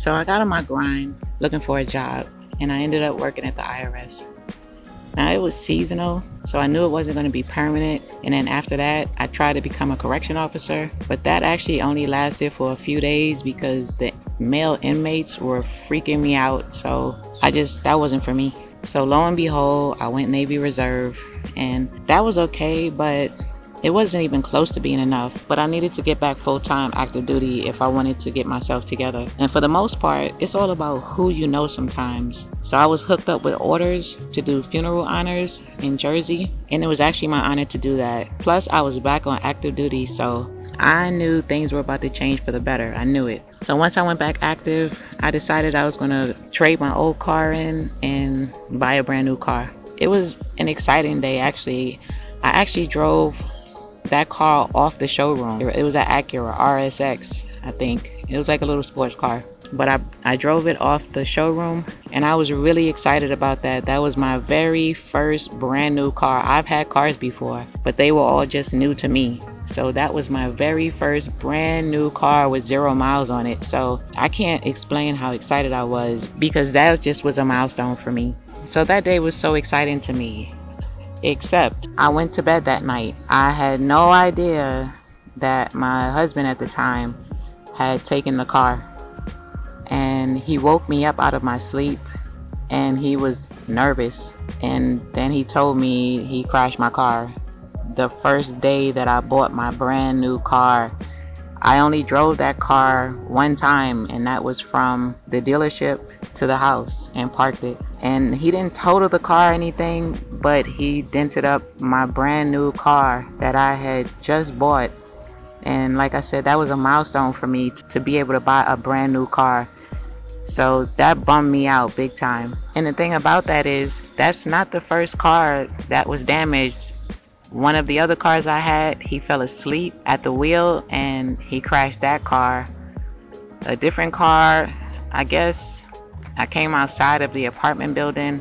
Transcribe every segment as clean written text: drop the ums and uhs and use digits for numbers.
So I got on my grind looking for a job, and I ended up working at the IRS. Now it was seasonal, so I knew it wasn't going to be permanent, and then after that I tried to become a correction officer, but that actually only lasted for a few days because the male inmates were freaking me out, so that wasn't for me. So lo and behold, I went Navy Reserve, and that was okay, but it wasn't even close to being enough. But I needed to get back full-time active duty if I wanted to get myself together. And for the most part, it's all about who you know sometimes. So I was hooked up with orders to do funeral honors in Jersey, and it was actually my honor to do that. Plus, I was back on active duty, so I knew things were about to change for the better. I knew it. So once I went back active, I decided I was going to trade my old car in and buy a brand new car. It was an exciting day, actually. I actually drove that car off the showroom. It was an Acura RSX, I think. It was like a little sports car. But I drove it off the showroom, and I was really excited about that. That was my very first brand new car. I've had cars before, but they were all just new to me. So that was my very first brand new car with 0 miles on it. So I can't explain how excited I was, because that just was a milestone for me. So that day was so exciting to me. Except I went to bed that night. I had no idea that my husband at the time had taken the car, and he woke me up out of my sleep, and he was nervous, and then he told me he crashed my car. The first day that I bought my brand new car, I only drove that car one time, and that was from the dealership to the house, and parked it. And he didn't total the car or anything, but he dented up my brand new car that I had just bought. And like I said, that was a milestone for me to be able to buy a brand new car. So that bummed me out big time. And the thing about that is, that's not the first car that was damaged. One of the other cars I had, he fell asleep at the wheel and he crashed that car. A different car, I guess I came outside of the apartment building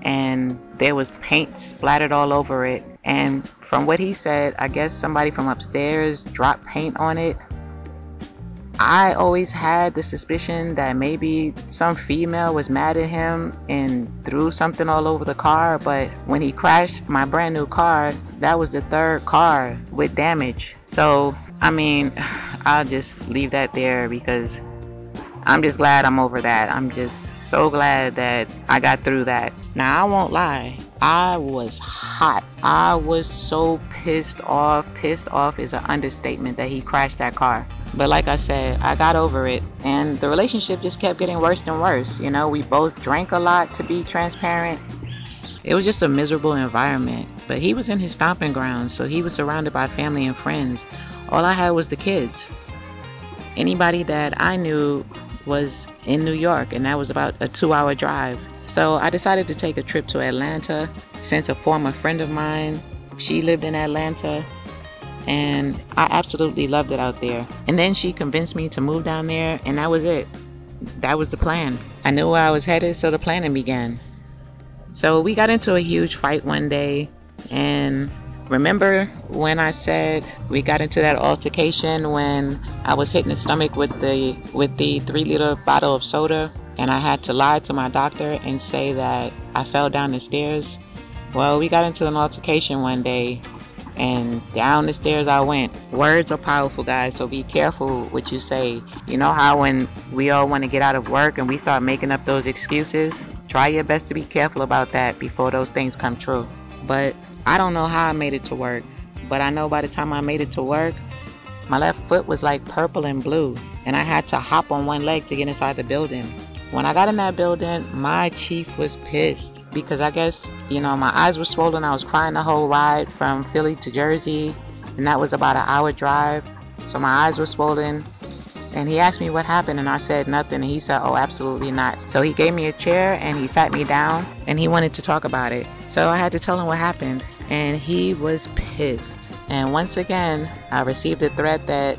and there was paint splattered all over it. And from what he said, I guess somebody from upstairs dropped paint on it. I always had the suspicion that maybe some female was mad at him and threw something all over the car, but when he crashed my brand new car, that was the third car with damage. So, I mean, I'll just leave that there, because I'm just glad I'm over that. I'm just so glad that I got through that. Now, I won't lie, I was hot. I was so pissed off. Pissed off is an understatement that he crashed that car. But like I said, I got over it, and the relationship just kept getting worse and worse. You know, we both drank a lot, to be transparent. It was just a miserable environment, but he was in his stomping grounds, so he was surrounded by family and friends. All I had was the kids. Anybody that I knew was in New York, and that was about a 2-hour drive. So I decided to take a trip to Atlanta, since a former friend of mine, she lived in Atlanta, and I absolutely loved it out there. And then she convinced me to move down there, and that was it. That was the plan. I knew where I was headed, so the planning began. So we got into a huge fight one day, and remember when I said we got into that altercation when I was hitting the stomach with the 3-liter bottle of soda, and I had to lie to my doctor and say that I fell down the stairs? Well, we got into an altercation one day, and down the stairs I went. Words are powerful, guys, so be careful what you say. You know how when we all want to get out of work and we start making up those excuses? Try your best to be careful about that before those things come true. But I don't know how I made it to work, but I know by the time I made it to work, my left foot was like purple and blue, and I had to hop on one leg to get inside the building. When I got in that building, my chief was pissed, because I guess, you know, my eyes were swollen. I was crying the whole ride from Philly to Jersey, and that was about an hour drive. So my eyes were swollen, and he asked me what happened, and I said nothing, and he said, oh, absolutely not. So he gave me a chair and he sat me down, and he wanted to talk about it. So I had to tell him what happened, and he was pissed. And once again, I received a threat that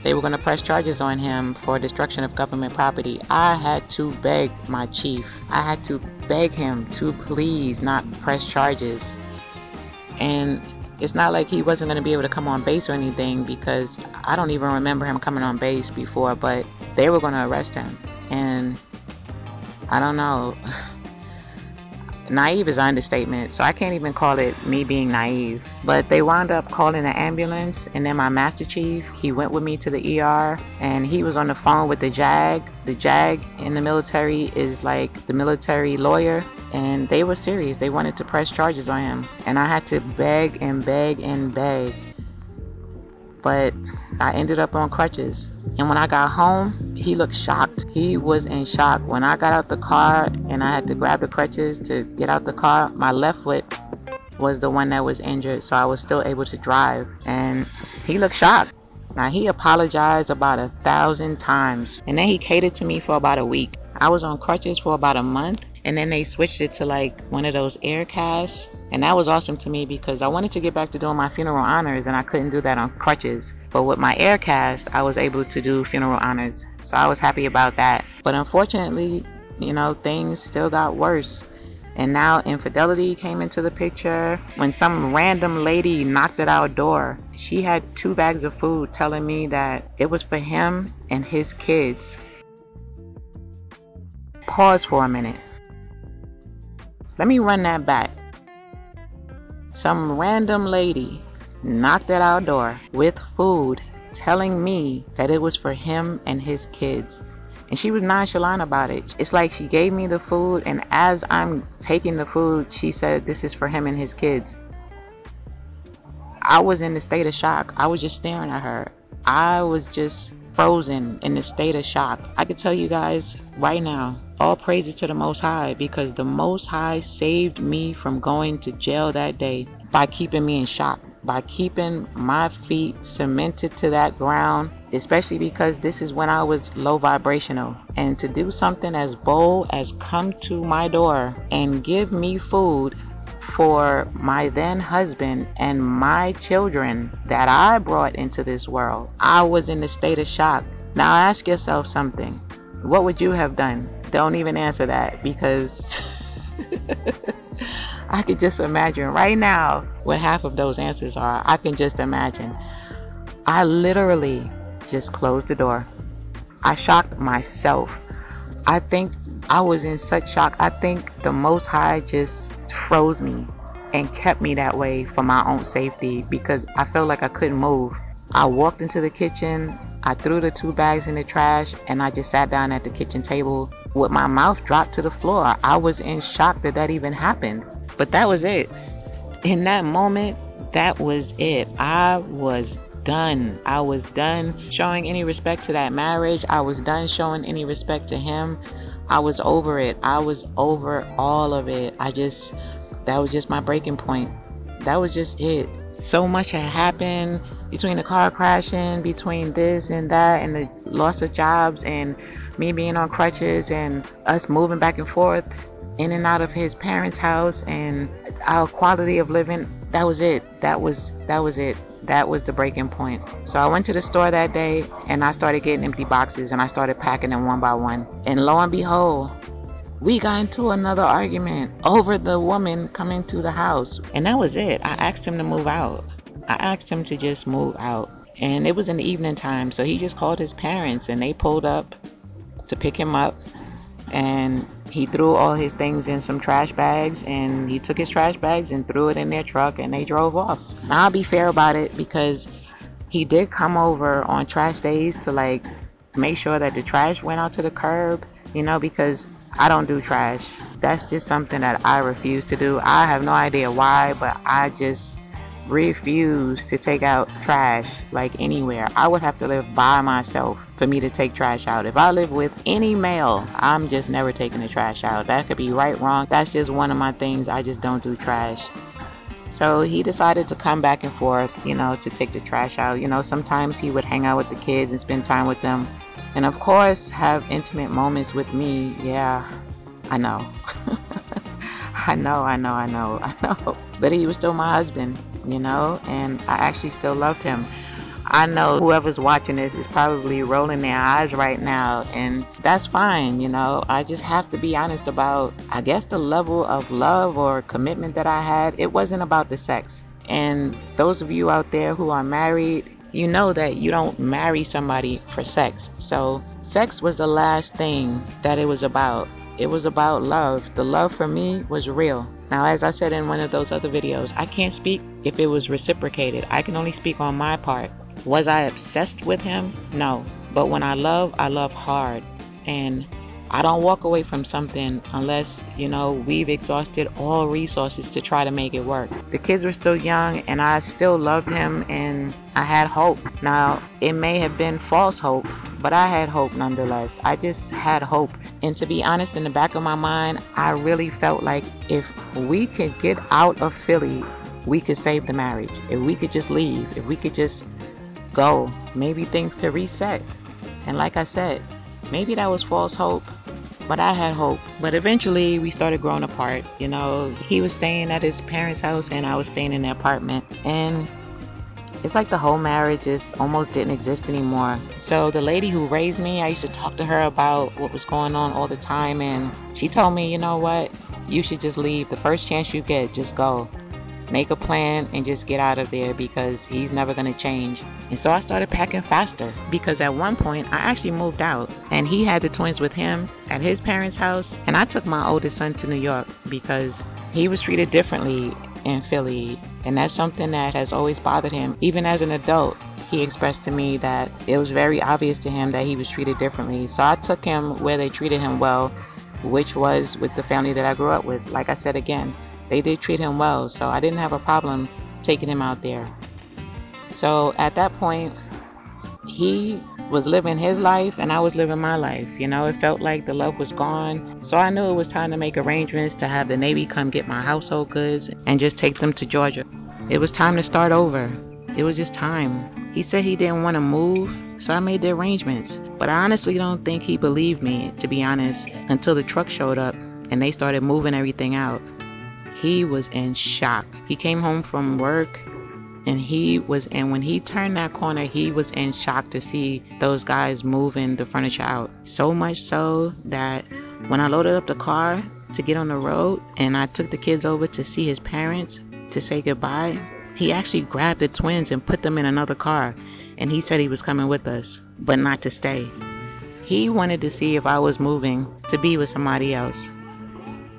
they were going to press charges on him for destruction of government property. I had to beg my chief. I had to beg him to please not press charges. And it's not like he wasn't going to be able to come on base or anything, because I don't even remember him coming on base before, but they were going to arrest him. And I don't know, naive is an understatement, so I can't even call it me being naive. But they wound up calling an ambulance, and then my master chief, he went with me to the ER, and he was on the phone with the JAG. The JAG in the military is like the military lawyer, and they were serious. They wanted to press charges on him, and I had to beg and beg and beg. But I ended up on crutches. And when I got home, he looked shocked. He was in shock. When I got out the car and I had to grab the crutches to get out the car, my left foot was the one that was injured, so I was still able to drive. And he looked shocked. Now, he apologized about 1,000 times. And then he catered to me for about a week. I was on crutches for about a month, and then they switched it to like one of those air casts. And that was awesome to me because I wanted to get back to doing my funeral honors, and I couldn't do that on crutches. But with my air cast, I was able to do funeral honors. So I was happy about that. But unfortunately, you know, things still got worse. And now infidelity came into the picture. When some random lady knocked at our door, she had 2 bags of food telling me that it was for him and his kids. Pause for a minute. Let me run that back. Some random lady knocked at our door with food telling me that it was for him and his kids. And she was nonchalant about it. It's like she gave me the food, and as I'm taking the food, she said, "This is for him and his kids." I was in a state of shock. I was just staring at her. I was just frozen in a state of shock. I could tell you guys right now, all praises to the Most High, because the Most High saved me from going to jail that day by keeping me in shock, by keeping my feet cemented to that ground, especially because this is when I was low vibrational. And to do something as bold as come to my door and give me food for my then husband and my children that I brought into this world, I was in a state of shock. Now ask yourself something. What would you have done? Don't even answer that, because I could just imagine right now what half of those answers are. I can just imagine. I literally just closed the door. I shocked myself. I think I was in such shock. I think the Most High just froze me and kept me that way for my own safety, because I felt like I couldn't move. I walked into the kitchen, I threw the 2 bags in the trash, and I just sat down at the kitchen table with my mouth dropped to the floor. I was in shock that that even happened. But that was it. In that moment, that was it. I was done. I was done showing any respect to that marriage. I was done showing any respect to him. I was over it. I was over all of it. That was just my breaking point. That was just it. So much had happened between the car crashing, between this and that, and the loss of jobs, and me being on crutches, and us moving back and forth in and out of his parents' house, and our quality of living. That was it. That was it. That was the breaking point. So I went to the store that day, and I started getting empty boxes, and I started packing them one by one. And lo and behold, we got into another argument over the woman coming to the house. And that was it. I asked him to move out. I asked him to just move out. And it was in the evening time, so he just called his parents, and they pulled up to pick him up. And he threw all his things in some trash bags, and he took his trash bags and threw it in their truck, and they drove off. Now, I'll be fair about it, because he did come over on trash days to like make sure that the trash went out to the curb, you know, because I don't do trash. That's just something that I refuse to do. I have no idea why, but I just refuse to take out trash like anywhere. I would have to live by myself for me to take trash out. If I live with any male, I'm just never taking the trash out. That could be right, wrong. That's just one of my things. I just don't do trash. So he decided to come back and forth, you know, to take the trash out. You know, sometimes he would hang out with the kids and spend time with them. And of course, have intimate moments with me. Yeah, I know. I know. But he was still my husband, you know, and I actually still loved him. I know whoever's watching this is probably rolling their eyes right now, and that's fine, you know. I just have to be honest about, I guess, the level of love or commitment that I had. It wasn't about the sex. And those of you out there who are married, you know that you don't marry somebody for sex. So sex was the last thing that it was about. It was about love. The love for me was real. Now, as I said in one of those other videos, I can't speak if it was reciprocated. I can only speak on my part. Was I obsessed with him? No. But when I love hard. And I don't walk away from something unless, we've exhausted all resources to try to make it work. The kids were still young and I still loved him and I had hope. Now, it may have been false hope, but I had hope nonetheless. I just had hope. And to be honest, in the back of my mind, I really felt like if we could get out of Philly, we could save the marriage. If we could just leave, if we could just go, maybe things could reset. And like I said, maybe that was false hope, but I had hope. But eventually we started growing apart. He was staying at his parents' house and I was staying in the apartment. And it's like the whole marriage just almost didn't exist anymore. So the lady who raised me, I used to talk to her about what was going on all the time. And she told me, you know what? You should just leave. The first chance you get, just go. Make a plan and just get out of there because he's never going to change. And so I started packing faster because at one point I actually moved out and he had the twins with him at his parents' house. And I took my oldest son to New York because he was treated differently in Philly. And that's something that has always bothered him. Even as an adult, he expressed to me that it was very obvious to him that he was treated differently. So I took him where they treated him well, which was with the family that I grew up with. Like I said again, they did treat him well, so I didn't have a problem taking him out there. So at that point, he was living his life and I was living my life. It felt like the love was gone. So I knew it was time to make arrangements to have the Navy come get my household goods and just take them to Georgia. It was time to start over. It was just time. He said he didn't want to move, so I made the arrangements. But I honestly don't think he believed me, to be honest, until the truck showed up and they started moving everything out. He was in shock. He came home from work and when he turned that corner, he was in shock to see those guys moving the furniture out. So much so that when I loaded up the car to get on the road and I took the kids over to see his parents to say goodbye, he actually grabbed the twins and put them in another car. And he said he was coming with us, but not to stay. He wanted to see if I was moving to be with somebody else.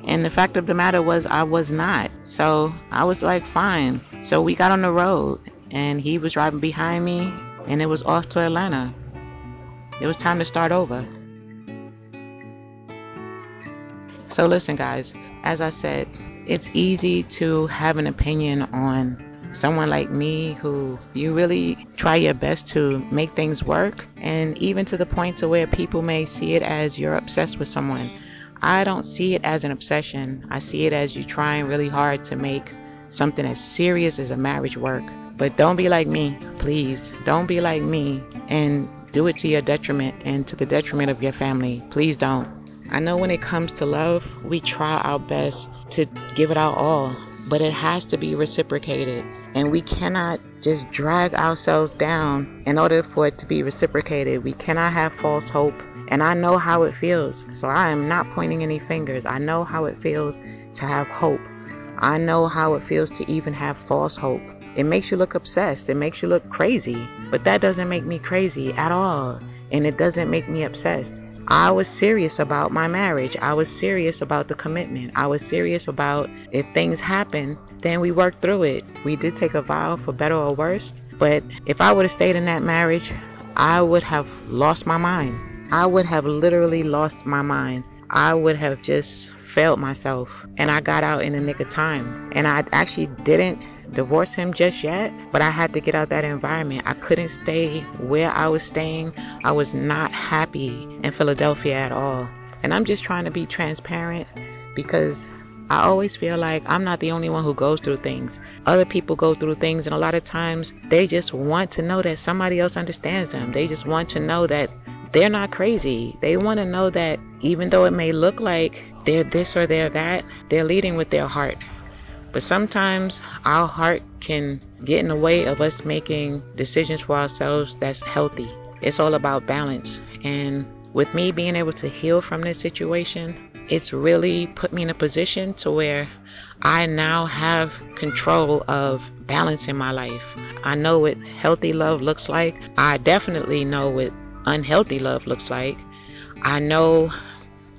And the fact of the matter was I was not. So I was like, fine. So we got on the road and he was driving behind me and it was off to Atlanta. It was time to start over. So listen, guys, as I said, it's easy to have an opinion on someone like me who you really try your best to make things work, and even to the point to where people may see it as you're obsessed with someone. I don't see it as an obsession. I see it as you trying really hard to make something as serious as a marriage work. But don't be like me, please. Don't be like me and do it to your detriment and to the detriment of your family. Please don't. I know when it comes to love, we try our best to give it our all, but it has to be reciprocated. And we cannot just drag ourselves down in order for it to be reciprocated. We cannot have false hope. And I know how it feels. So I am not pointing any fingers. I know how it feels to have hope. I know how it feels to even have false hope. It makes you look obsessed. It makes you look crazy. But that doesn't make me crazy at all. And it doesn't make me obsessed. I was serious about my marriage. I was serious about the commitment. I was serious about if things happen, then we work through it. We did take a vow for better or worse. But if I would have stayed in that marriage, I would have lost my mind. I would have literally lost my mind. I would have just failed myself. And I got out in the nick of time. And I actually didn't divorce him just yet, but I had to get out that environment. I couldn't stay where I was staying. I was not happy in Philadelphia at all. And I'm just trying to be transparent because I always feel like I'm not the only one who goes through things. Other people go through things, and a lot of times they just want to know that somebody else understands them. They just want to know that they're not crazy. They want to know that even though it may look like they're this or they're that, they're leading with their heart. But sometimes our heart can get in the way of us making decisions for ourselves that's healthy. It's all about balance. And with me being able to heal from this situation, it's really put me in a position to where I now have control of balance in my life. I know what healthy love looks like. I definitely know what unhealthy love looks like. I know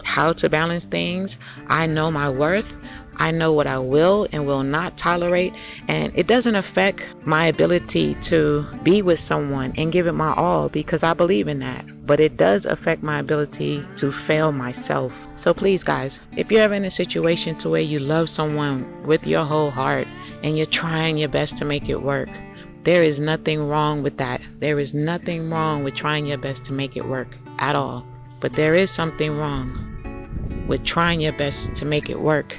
how to balance things. I know my worth. I know what I will and will not tolerate, and it doesn't affect my ability to be with someone and give it my all, because I believe in that. But it does affect my ability to fail myself. So please, guys, if you're ever in a situation to where you love someone with your whole heart and you're trying your best to make it work, there is nothing wrong with that. There is nothing wrong with trying your best to make it work at all. But there is something wrong with trying your best to make it work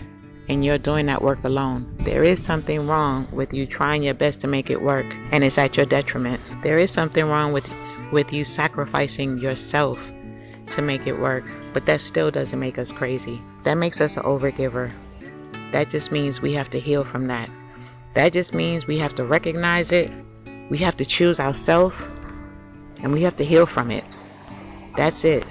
and you're doing that work alone. There is something wrong with you trying your best to make it work and it's at your detriment. There is something wrong with you sacrificing yourself to make it work, but that still doesn't make us crazy. That makes us an overgiver. That just means we have to heal from that. That just means we have to recognize it, we have to choose ourselves, and we have to heal from it. That's it.